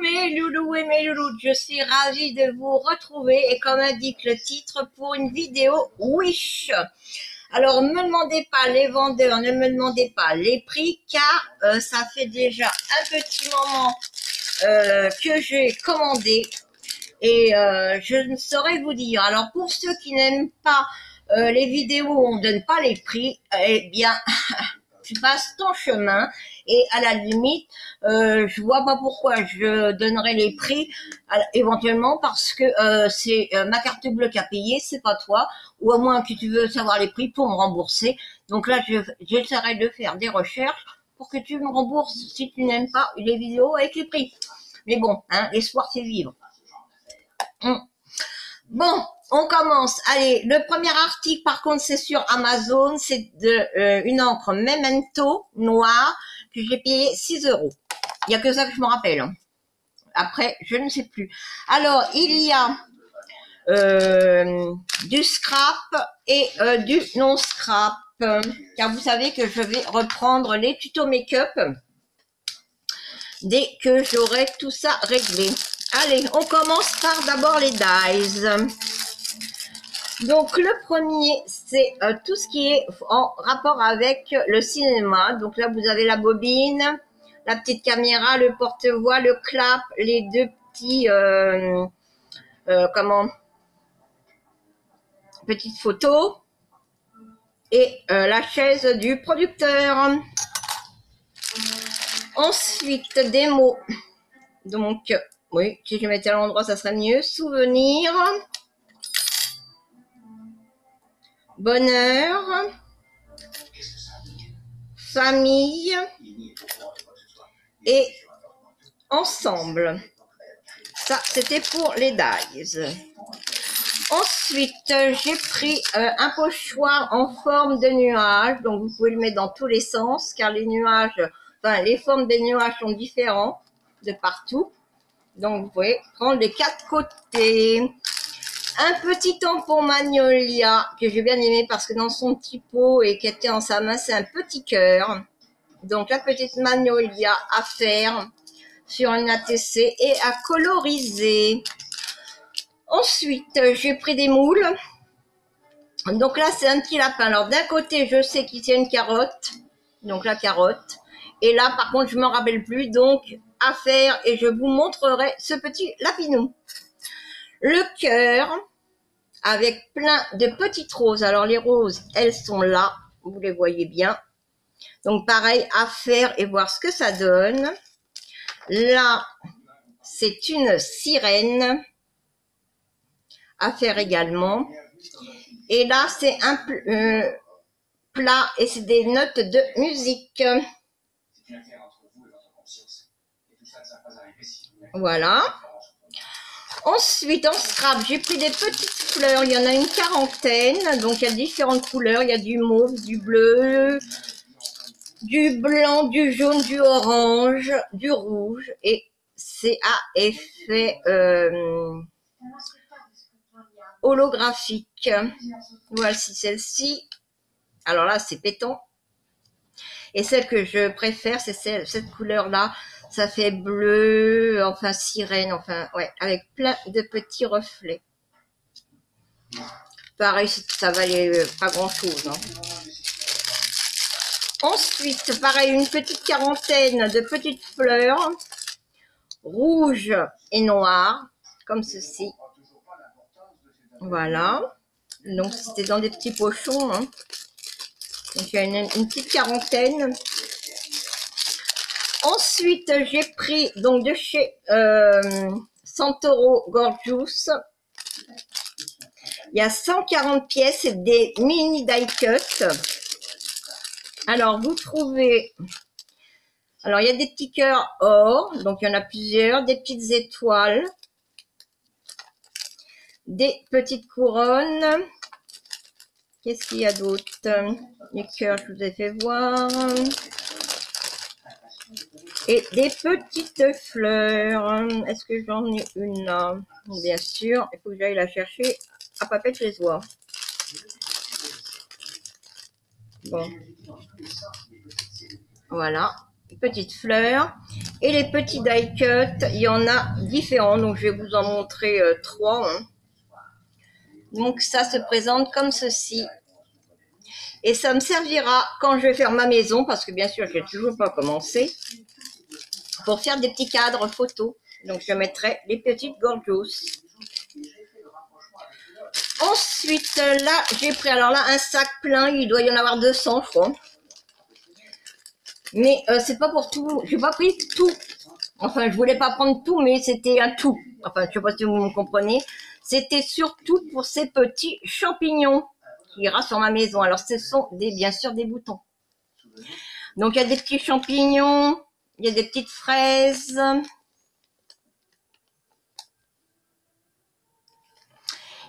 mes loulous et mes louloutes, je suis ravie de vous retrouver et comme indique le titre pour une vidéo Wish. Alors ne me demandez pas les vendeurs, ne me demandez pas les prix car ça fait déjà un petit moment que j'ai commandé et je ne saurais vous dire. Alors pour ceux qui n'aiment pas les vidéos où on ne donne pas les prix, eh bien tu passes ton chemin et à la limite je vois pas pourquoi je donnerais les prix éventuellement parce que c'est ma carte bleue qui a payé, c'est pas toi, ou au moins que tu veux savoir les prix pour me rembourser. Donc là j'essaierai de faire des recherches pour que tu me rembourses si tu n'aimes pas les vidéos avec les prix. Mais bon, hein, l'espoir c'est vivre. Bon, on commence. Allez, le premier article, par contre, c'est sur Amazon. C'est une encre Memento noire que j'ai payé 6 €. Il n'y a que ça que je me rappelle. Hein. Après, je ne sais plus. Alors, il y a du scrap et du non-scrap. Car vous savez que je vais reprendre les tutos make-up dès que j'aurai tout ça réglé. Allez, on commence par d'abord les dies. Donc le premier, c'est tout ce qui est en rapport avec le cinéma. Donc là, vous avez la bobine, la petite caméra, le porte-voix, le clap, les deux petits, petites photos et la chaise du producteur. Ensuite, des mots. Donc, oui, si je mettais à l'endroit, ça serait mieux. Souvenir. Bonheur, famille et ensemble. Ça, c'était pour les dies. Ensuite, j'ai pris un pochoir en forme de nuage. Donc, vous pouvez le mettre dans tous les sens car les nuages, enfin, les formes des nuages sont différentes de partout. Donc, vous pouvez prendre les quatre côtés. Un petit tampon Magnolia que j'ai bien aimé parce que dans son petit pot et qu'elle tient dans sa main, c'est un petit cœur. Donc la petite Magnolia à faire sur un ATC et à coloriser. Ensuite, j'ai pris des moules. Donc là, c'est un petit lapin. Alors d'un côté, je sais qu'il y a une carotte. Donc la carotte. Et là, par contre, je ne me rappelle plus. Donc à faire et je vous montrerai ce petit lapinou. Le cœur. Avec plein de petites roses. Alors les roses, elles sont là, vous les voyez bien. Donc pareil, à faire et voir ce que ça donne. Là, c'est une sirène à faire également. Et là, c'est un plat et c'est des notes de musique. Voilà. Ensuite, en scrap, j'ai pris des petites fleurs. Il y en a une quarantaine. Donc, il y a différentes couleurs. Il y a du mauve, du bleu, du blanc, du jaune, du orange, du rouge. Et c'est à effet holographique. Voici celle-ci. Alors là, c'est pétant. Et celle que je préfère, c'est cette couleur-là. Ça fait bleu, enfin sirène, enfin, ouais, avec plein de petits reflets. Pareil, ça valait pas grand-chose. Hein. Ensuite, pareil, une petite quarantaine de petites fleurs, rouges et noires, comme ceci. Voilà. Donc, c'était dans des petits pochons. Hein. Donc, il y a une petite quarantaine. Ensuite, j'ai pris donc de chez Santoro Gorgeous. Il y a 140 pièces, c'est des mini die cut. Alors, vous trouvez... Alors, il y a des petits cœurs or, donc il y en a plusieurs, des petites étoiles, des petites couronnes. Qu'est-ce qu'il y a d'autre? Les cœurs, je vous ai fait voir. Et des petites fleurs. Est-ce que j'en ai une là? Bien sûr, il faut que j'aille la chercher à Papette les oies. Bon. Voilà. petites fleurs. Et les petits die cut, il y en a différents. Donc, je vais vous en montrer 3. Hein. Donc, ça se présente comme ceci. Et ça me servira quand je vais faire ma maison, parce que bien sûr, je n'ai toujours pas commencé, pour faire des petits cadres photos. Donc, je mettrai les petites gorgeous. Ensuite, là, j'ai pris, alors là, un sac plein. Il doit y en avoir 200, je crois. Mais c'est pas pour tout. J'ai pas pris tout. Enfin, je voulais pas prendre tout, mais c'était un tout. Enfin, je sais pas si vous me comprenez. C'était surtout pour ces petits champignons qui ira sur ma maison. Alors, ce sont bien sûr des boutons. Donc, il y a des petits champignons, il y a des petites fraises.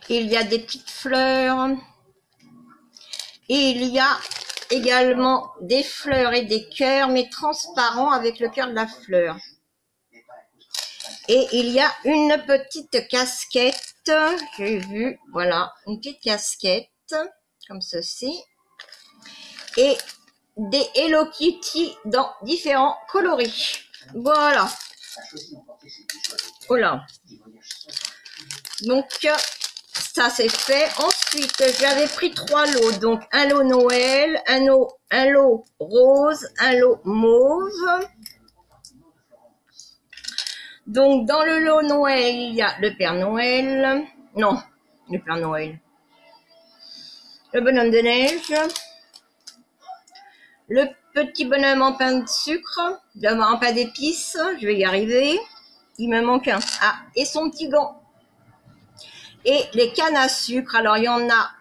Il y a des petites fleurs. Et il y a également des fleurs et des cœurs, mais transparents avec le cœur de la fleur. Et il y a une petite casquette, j'ai vu, voilà, une petite casquette, comme ceci. Et des Hello Kitty dans différents coloris. Voilà. Voilà. Donc, ça c'est fait. Ensuite, j'avais pris 3 lots. Donc, un lot Noël, un lot rose, un lot mauve. Donc, dans le lot Noël, il y a le Père Noël. Non, le Père Noël. Le bonhomme de neige. Le petit bonhomme en pain de sucre. En pain d'épices. Je vais y arriver. Il me manque un. Ah, et son petit gant. Et les cannes à sucre. Alors, il y en a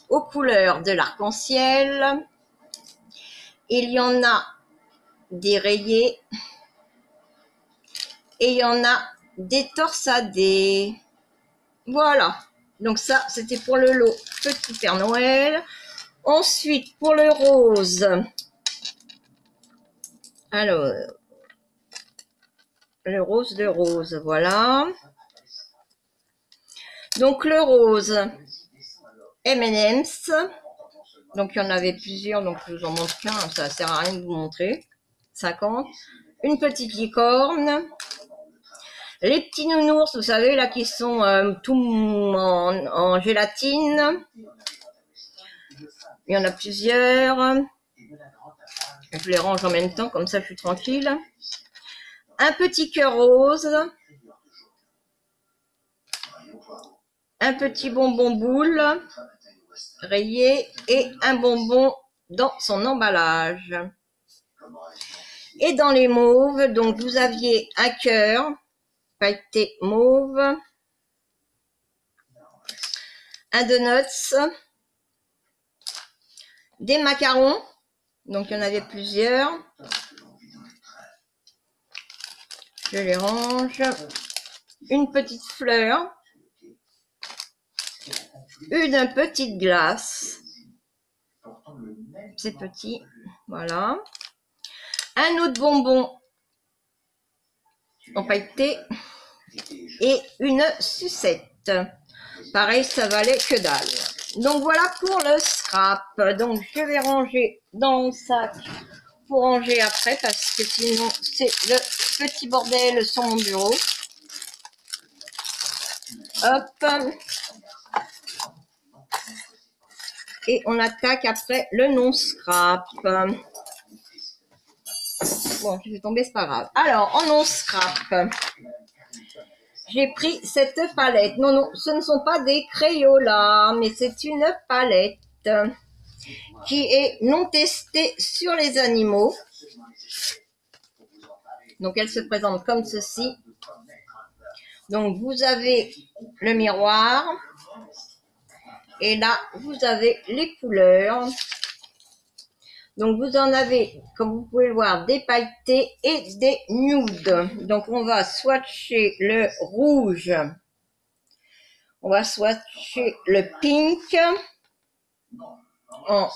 aux couleurs de l'arc-en-ciel. Il y en a des rayés. Et il y en a des torsadés. Voilà. Donc ça, c'était pour le lot Petit Père Noël. Ensuite, pour le rose. Alors, le rose de rose, voilà. Donc le rose M&M's. Donc il y en avait plusieurs, donc je vous en montre qu'un, ça sert à rien de vous montrer. 50. Une petite licorne. Les petits nounours, vous savez, là, qui sont tout en gélatine. Il y en a plusieurs. Je les range en même temps, comme ça je suis tranquille. Un petit cœur rose. Un petit bonbon boule rayé et un bonbon dans son emballage. Et dans les mauves, donc vous aviez un cœur pailleté mauve, un donuts, des macarons, donc il y en avait plusieurs. Je les range. Une petite fleur, une petite glace, c'est petit, voilà. Un autre bonbon en pailleté et une sucette. Pareil, ça valait que dalle. Donc voilà pour le scrap. Donc je vais ranger dans mon sac pour ranger après parce que sinon c'est le petit bordel sur mon bureau. Hop. Et on attaque après le non-scrap. Bon, je vais tomber, c'est pas grave. Alors, en non-scrap, j'ai pris cette palette. Non, non, ce ne sont pas des Crayola, mais c'est une palette qui est non testée sur les animaux. Donc, elle se présente comme ceci. Donc, vous avez le miroir. Et là, vous avez les couleurs. Donc, vous en avez, comme vous pouvez le voir, des pailletés et des nudes. Donc, on va swatcher le rouge. On va swatcher le pink en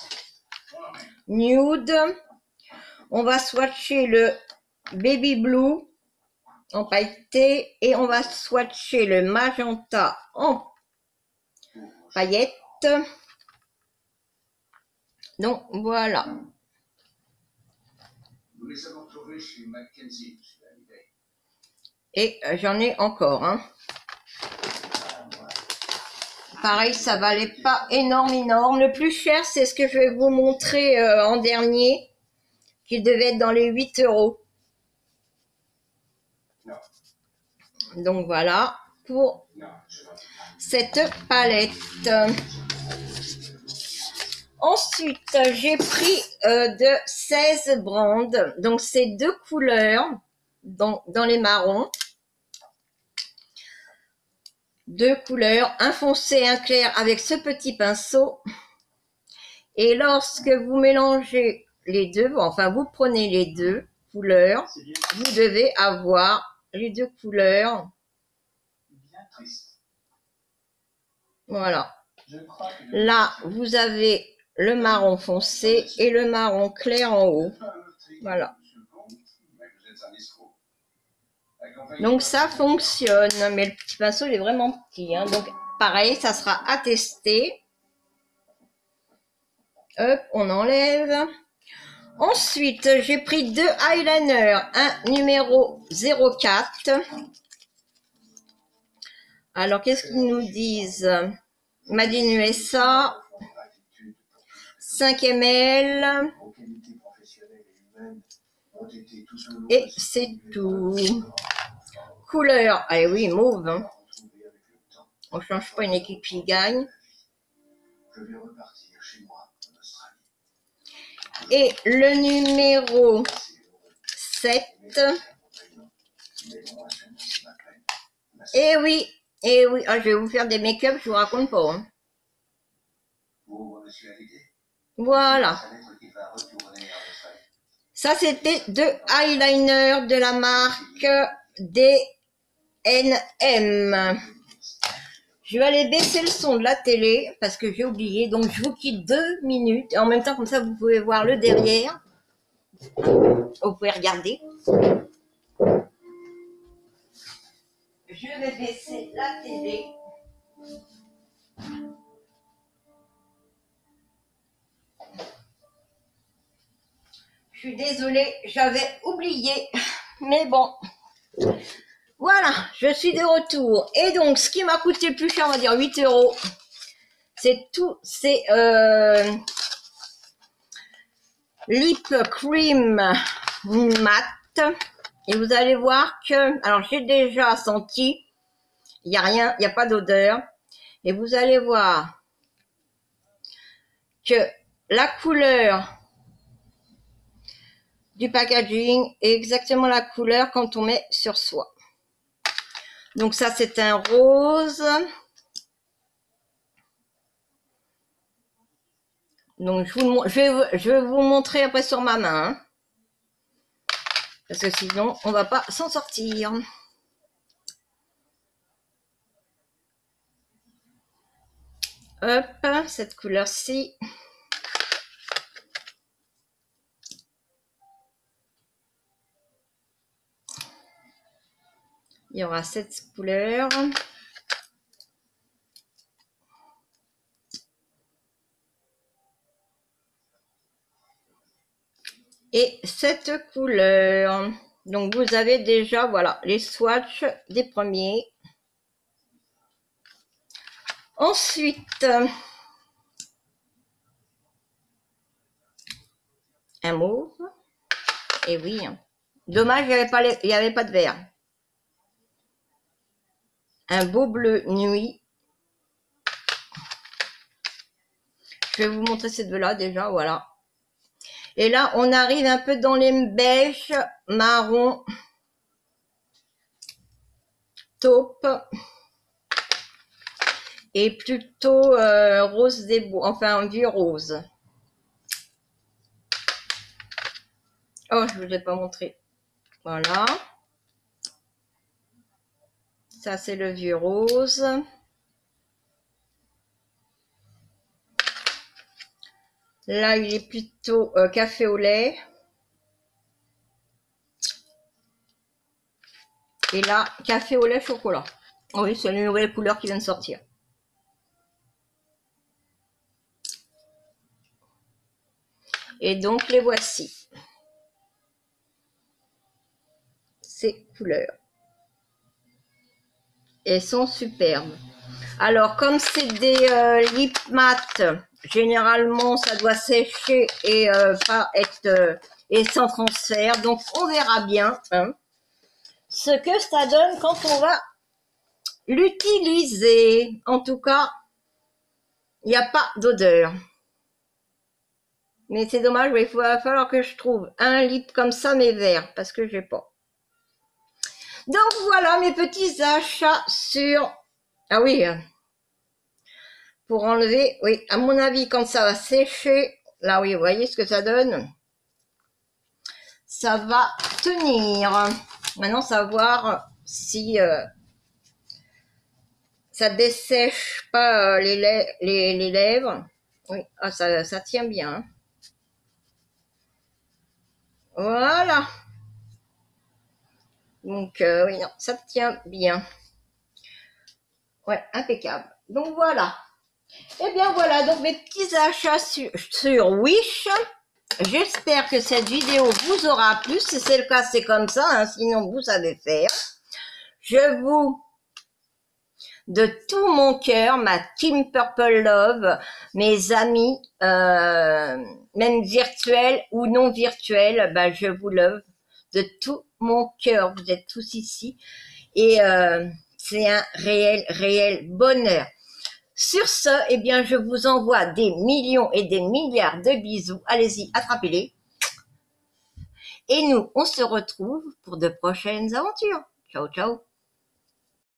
nude. On va swatcher le baby blue en pailleté. Et on va swatcher le magenta en paillettes. Donc, voilà. Et j'en ai encore, hein. Pareil, ça valait pas énorme. Le plus cher, c'est ce que je vais vous montrer en dernier, qui devait être dans les 8 €. Donc voilà, pour cette palette. Ensuite, j'ai pris de 16 brands, donc c'est 2 couleurs dans les marrons. 2 couleurs, un foncé et un clair avec ce petit pinceau. Et lorsque vous mélangez les deux, enfin vous prenez les 2 couleurs, vous devez avoir les 2 couleurs. Voilà. Là, vous avez le marron foncé et le marron clair en haut. Voilà. Donc ça fonctionne, mais le petit pinceau il est vraiment petit, hein. Donc pareil, ça sera à tester. Hop, on enlève. Ensuite, j'ai pris 2 eyeliners, un numéro 04. Alors, qu'est-ce qu'ils nous disent? Made in USA, 5 ml. Et c'est tout. Couleur, ah oui, mauve. Hein. On ne change pas une équipe qui gagne. Et le numéro 7. Et oui, ah, je vais vous faire des make-up, je vous raconte pas. Hein. Voilà. Ça, c'était 2 eyeliners de la marque D&M. Je vais aller baisser le son de la télé parce que j'ai oublié. Donc, je vous quitte 2 minutes. Et en même temps, comme ça, vous pouvez voir le derrière. Vous pouvez regarder. Je vais baisser la télé. Je suis désolée, j'avais oublié. Mais bon. Voilà, je suis de retour. Et donc, ce qui m'a coûté le plus cher, on va dire 8 €, c'est tout, c'est lip cream mat. Et vous allez voir que, alors j'ai déjà senti, il n'y a rien, il n'y a pas d'odeur. Et vous allez voir que la couleur du packaging est exactement la couleur quand on met sur soi. Donc ça, c'est un rose. Donc je vais vous montrer après sur ma main. Hein, parce que sinon, on va pas s'en sortir. Hop, cette couleur-ci. Il y aura cette couleur. Et cette couleur. Donc vous avez déjà, voilà, les swatchs des premiers. Ensuite, un mauve. Et oui, dommage, il n'y avait pas de vert. Un beau bleu nuit. Je vais vous montrer ces deux-là déjà, voilà. Et là, on arrive un peu dans les beiges, marron, taupe. Et plutôt rose des bois, enfin un vieux rose. Oh, je ne vous ai pas montré. Voilà. Ça, c'est le vieux rose. Là, il est plutôt café au lait. Et là, café au lait chocolat. Oui, c'est une nouvelle couleur qui vient de sortir. Et donc, les voici. ces couleurs. Elles sont superbes. Alors, comme c'est des lip mat, généralement, ça doit sécher et pas être et sans transfert. Donc, on verra bien hein, ce que ça donne quand on va l'utiliser. En tout cas, il n'y a pas d'odeur. Mais c'est dommage, il va falloir que je trouve un lip comme ça, mais vert, parce que j'ai pas. Donc, voilà mes petits achats sur... Ah oui, pour enlever, oui, à mon avis, quand ça va sécher, là, oui, vous voyez ce que ça donne? Ça va tenir. Maintenant, savoir si ça dessèche pas les lèvres. Oui, ah, ça tient bien. Hein. Voilà. Donc, oui, non, ça tient bien. Ouais, impeccable. Donc, voilà. Eh bien, voilà, donc mes petits achats sur Wish. J'espère que cette vidéo vous aura plu. Si c'est le cas, c'est comme ça. Hein, sinon, vous savez faire. Je vous, de tout mon cœur, ma Team Purple Love, mes amis, même virtuels ou non virtuels, ben, je vous love de tout mon cœur. Vous êtes tous ici. Et c'est un réel bonheur. Sur ce, eh bien, je vous envoie des millions et des milliards de bisous. Allez-y, attrapez-les. Et nous, on se retrouve pour de prochaines aventures. Ciao, ciao.